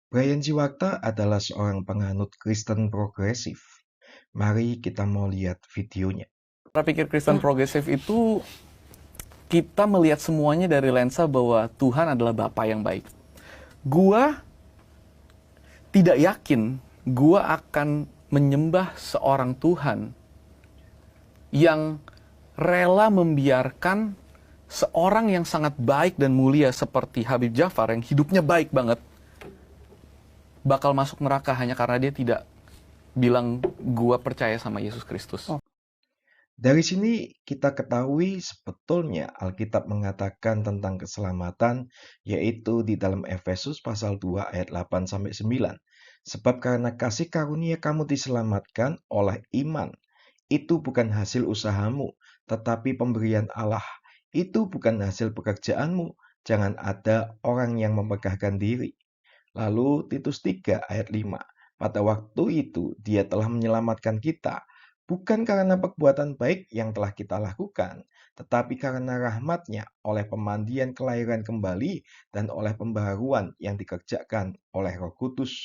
Brian Jiwakta adalah seorang penganut Kristen progresif. Mari kita mau lihat videonya. Cara pikir Kristen progresif itu kita melihat semuanya dari lensa bahwa Tuhan adalah Bapa yang baik. Gua tidak yakin gua akan menyembah seorang Tuhan yang rela membiarkan seorang yang sangat baik dan mulia seperti Habib Jafar yang hidupnya baik banget bakal masuk neraka hanya karena dia tidak bilang gua percaya sama Yesus Kristus. Dari sini kita ketahui sebetulnya Alkitab mengatakan tentang keselamatan, yaitu di dalam Efesus pasal 2 ayat 8-9. Sebab karena kasih karunia kamu diselamatkan oleh iman. Itu bukan hasil usahamu, tetapi pemberian Allah. Itu bukan hasil pekerjaanmu. Jangan ada orang yang memegahkan diri. Lalu Titus 3 ayat 5. Pada waktu itu dia telah menyelamatkan kita, bukan karena perbuatan baik yang telah kita lakukan, tetapi karena rahmat-Nya oleh pemandian kelahiran kembali dan oleh pembaharuan yang dikerjakan oleh Roh Kudus.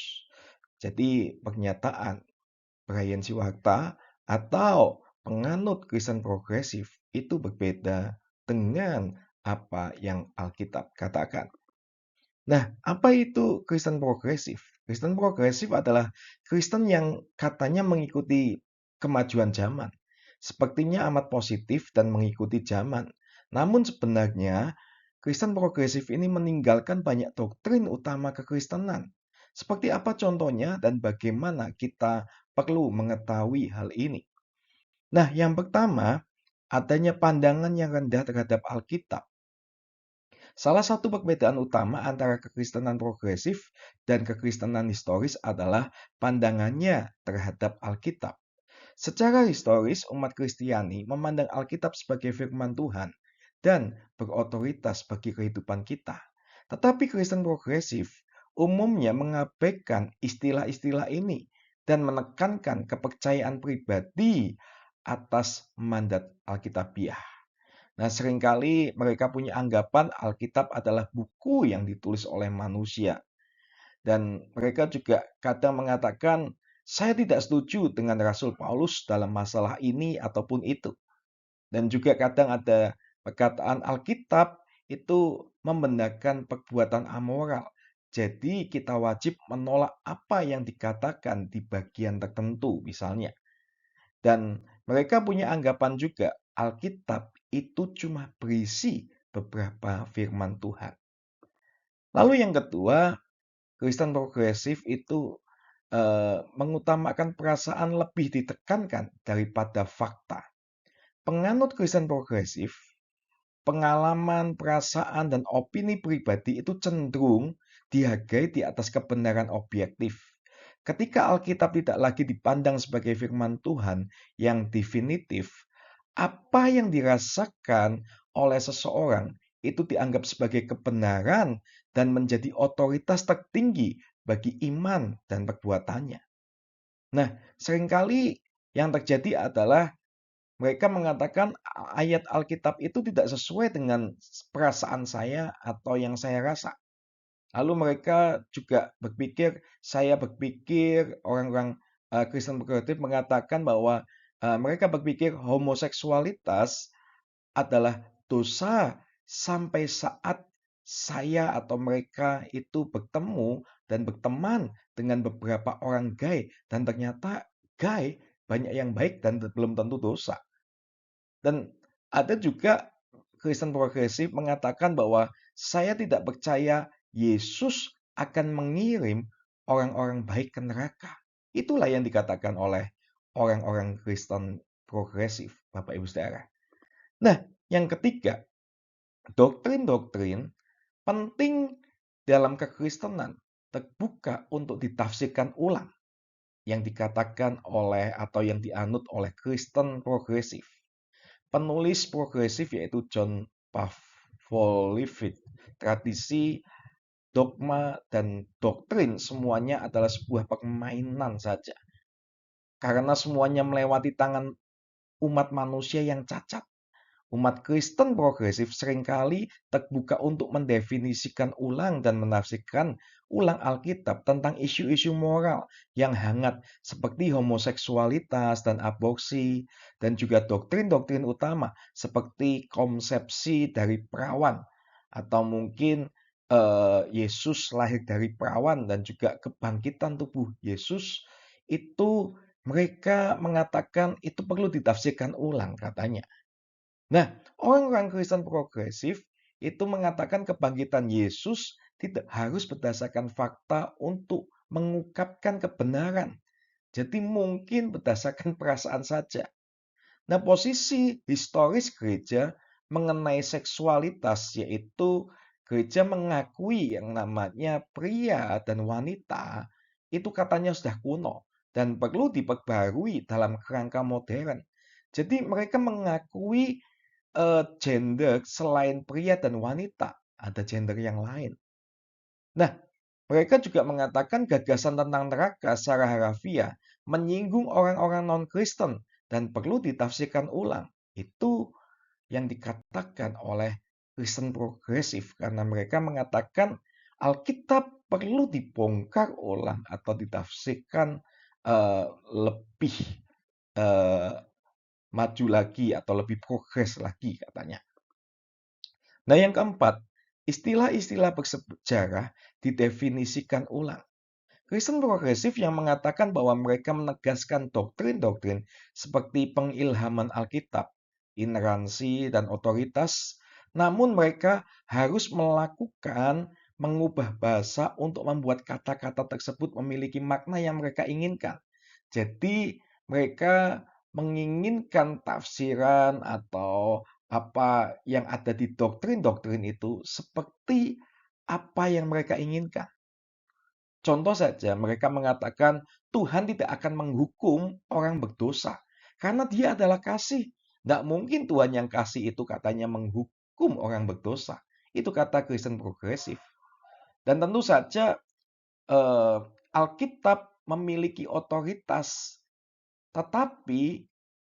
Jadi pernyataan Brian Siwakta atau penganut Kristen progresif itu berbeda dengan apa yang Alkitab katakan. Nah, apa itu Kristen progresif? Kristen progresif adalah Kristen yang katanya mengikuti kemajuan zaman. Sepertinya amat positif dan mengikuti zaman. Namun sebenarnya Kristen progresif ini meninggalkan banyak doktrin utama kekristenan. Seperti apa contohnya dan bagaimana kita perlu mengetahui hal ini? Nah, yang pertama, adanya pandangan yang rendah terhadap Alkitab. Salah satu perbedaan utama antara kekristenan progresif dan kekristenan historis adalah pandangannya terhadap Alkitab. Secara historis, umat Kristiani memandang Alkitab sebagai firman Tuhan dan berotoritas bagi kehidupan kita. Tetapi Kristen progresif umumnya mengabaikan istilah-istilah ini dan menekankan kepercayaan pribadi atas mandat Alkitabiah. Nah, seringkali mereka punya anggapan Alkitab adalah buku yang ditulis oleh manusia. Dan mereka juga kadang mengatakan, saya tidak setuju dengan Rasul Paulus dalam masalah ini ataupun itu. Dan juga kadang ada perkataan Alkitab itu membenarkan perbuatan amoral. Jadi kita wajib menolak apa yang dikatakan di bagian tertentu misalnya. Dan mereka punya anggapan juga Alkitab itu cuma berisi beberapa firman Tuhan. Lalu yang kedua, Kristen progresif itu mengutamakan perasaan lebih ditekankan daripada fakta. Penganut Kristen progresif, pengalaman, perasaan, dan opini pribadi itu cenderung dihargai di atas kebenaran objektif. Ketika Alkitab tidak lagi dipandang sebagai firman Tuhan yang definitif, apa yang dirasakan oleh seseorang itu dianggap sebagai kebenaran dan menjadi otoritas tertinggi bagi iman dan perbuatannya. Nah, seringkali yang terjadi adalah mereka mengatakan ayat Alkitab itu tidak sesuai dengan perasaan saya atau yang saya rasa. Lalu mereka juga berpikir, orang-orang Kristen progresif mengatakan bahwa mereka berpikir homoseksualitas adalah dosa sampai saat saya atau mereka itu bertemu dan berteman dengan beberapa orang gay dan ternyata gay banyak yang baik dan belum tentu dosa. Dan ada juga Kristen progresif mengatakan bahwa saya tidak percaya Yesus akan mengirim orang-orang baik ke neraka. Itulah yang dikatakan oleh orang-orang Kristen progresif, Bapak Ibu Saudara. Nah, yang ketiga, doktrin-doktrin penting dalam kekristenan terbuka untuk ditafsirkan ulang yang dikatakan oleh atau yang dianut oleh Kristen progresif. Penulis progresif yaitu John Pavlovich. Tradisi, dogma, dan doktrin semuanya adalah sebuah permainan saja. Karena semuanya melewati tangan umat manusia yang cacat. Umat Kristen progresif seringkali terbuka untuk mendefinisikan ulang dan menafsirkan ulang Alkitab tentang isu-isu moral yang hangat seperti homoseksualitas dan aborsi, dan juga doktrin-doktrin utama seperti konsepsi dari perawan atau mungkin Yesus lahir dari perawan dan juga kebangkitan tubuh Yesus itu mereka mengatakan itu perlu ditafsirkan ulang katanya. Nah, orang-orang Kristen progresif itu mengatakan kebangkitan Yesus tidak harus berdasarkan fakta untuk mengungkapkan kebenaran. Jadi mungkin berdasarkan perasaan saja. Nah, posisi historis gereja mengenai seksualitas yaitu gereja mengakui yang namanya pria dan wanita itu katanya sudah kuno dan perlu diperbarui dalam kerangka modern. Jadi mereka mengakui gender selain pria dan wanita, ada gender yang lain. Nah, mereka juga mengatakan gagasan tentang neraka secara harafiah menyinggung orang-orang non-Kristen dan perlu ditafsirkan ulang. Itu yang dikatakan oleh Kristen progresif karena mereka mengatakan Alkitab perlu dibongkar ulang atau ditafsirkan lebih eh, maju lagi atau lebih progres lagi katanya. Nah, yang keempat, istilah-istilah bersejarah didefinisikan ulang. Kristen progresif yang mengatakan bahwa mereka menegaskan doktrin-doktrin seperti pengilhaman Alkitab, ineransi, dan otoritas, namun mereka harus mengubah bahasa untuk membuat kata-kata tersebut memiliki makna yang mereka inginkan. Jadi mereka menginginkan tafsiran atau apa yang ada di doktrin-doktrin itu seperti apa yang mereka inginkan. Contoh saja, mereka mengatakan Tuhan tidak akan menghukum orang berdosa karena Dia adalah kasih. Tidak mungkin Tuhan yang kasih itu katanya menghukum orang berdosa. Itu kata Kristen progresif. Dan tentu saja Alkitab memiliki otoritas, tetapi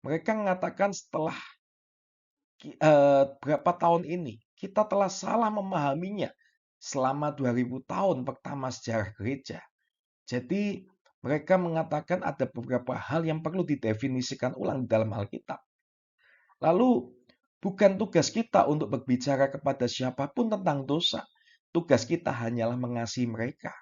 mereka mengatakan setelah berapa tahun ini kita telah salah memahaminya selama 2000 tahun pertama sejarah gereja. Jadi mereka mengatakan ada beberapa hal yang perlu didefinisikan ulang di dalam Alkitab. Lalu bukan tugas kita untuk berbicara kepada siapapun tentang dosa. Tugas kita hanyalah mengasihi mereka.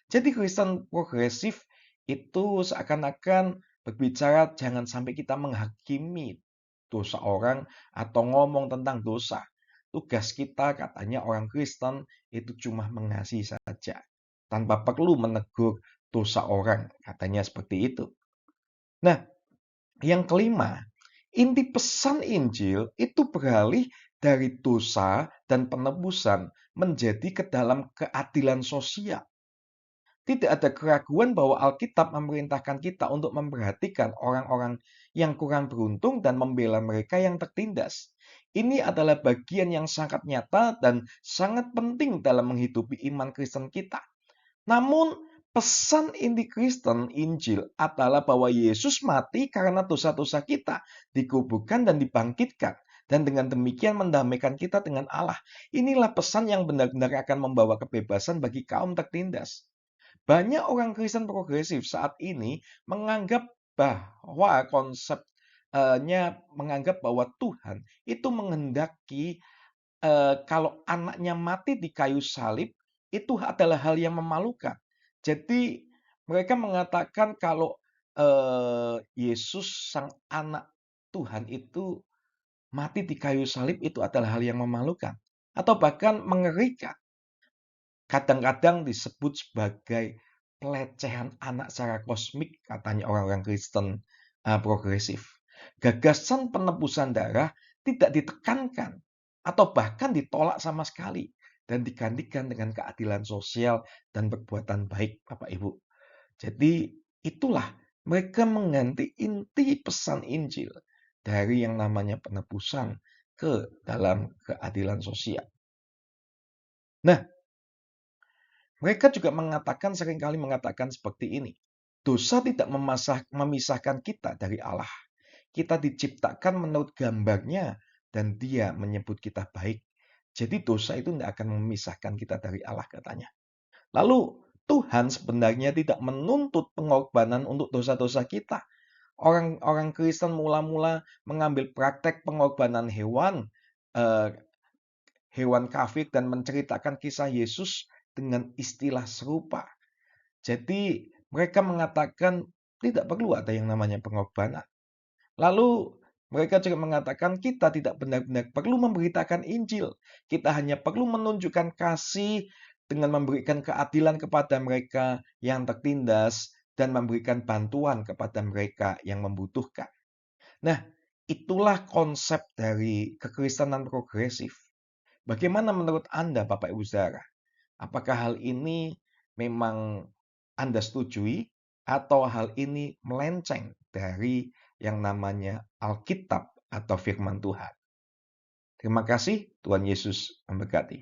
Jadi Kristen progresif itu seakan-akan berbicara jangan sampai kita menghakimi dosa orang atau ngomong tentang dosa. Tugas kita katanya orang Kristen itu cuma mengasihi saja. Tanpa perlu menegur dosa orang. Katanya seperti itu. Nah, yang kelima, inti pesan Injil itu beralih dari dosa dan penebusan menjadi ke dalam keadilan sosial. Tidak ada keraguan bahwa Alkitab memerintahkan kita untuk memperhatikan orang-orang yang kurang beruntung dan membela mereka yang tertindas. Ini adalah bagian yang sangat nyata dan sangat penting dalam menghidupi iman Kristen kita. Namun, pesan inti Kristen Injil adalah bahwa Yesus mati karena dosa-dosa kita, dikuburkan dan dibangkitkan, dan dengan demikian mendamaikan kita dengan Allah. Inilah pesan yang benar-benar akan membawa kebebasan bagi kaum tertindas. Banyak orang Kristen progresif saat ini menganggap bahwa konsepnya menganggap bahwa Tuhan itu menghendaki kalau anaknya mati di kayu salib itu adalah hal yang memalukan. Jadi mereka mengatakan kalau Yesus sang anak Tuhan itu mati di kayu salib itu adalah hal yang memalukan atau bahkan mengerikan. Kadang-kadang disebut sebagai pelecehan anak secara kosmik, katanya orang-orang Kristen progresif. Gagasan penebusan darah tidak ditekankan atau bahkan ditolak sama sekali dan digantikan dengan keadilan sosial dan perbuatan baik, Bapak Ibu. Jadi itulah mereka mengganti inti pesan Injil dari yang namanya penebusan ke dalam keadilan sosial. Nah, mereka juga seringkali mengatakan seperti ini. Dosa tidak memisahkan kita dari Allah. Kita diciptakan menurut gambarnya dan Dia menyebut kita baik. Jadi dosa itu tidak akan memisahkan kita dari Allah katanya. Lalu Tuhan sebenarnya tidak menuntut pengorbanan untuk dosa-dosa kita. Orang-orang Kristen mula-mula mengambil praktek pengorbanan eh, hewan kafir dan menceritakan kisah Yesus dengan istilah serupa. Jadi mereka mengatakan tidak perlu ada yang namanya pengorbanan. Lalu mereka juga mengatakan kita tidak benar-benar perlu memberitakan Injil. Kita hanya perlu menunjukkan kasih dengan memberikan keadilan kepada mereka yang tertindas dan memberikan bantuan kepada mereka yang membutuhkan. Nah, itulah konsep dari kekristenan progresif. Bagaimana menurut Anda, Bapak Ibu Saudara? Apakah hal ini memang Anda setujui atau hal ini melenceng dari yang namanya Alkitab atau firman Tuhan? Terima kasih, Tuhan Yesus memberkati.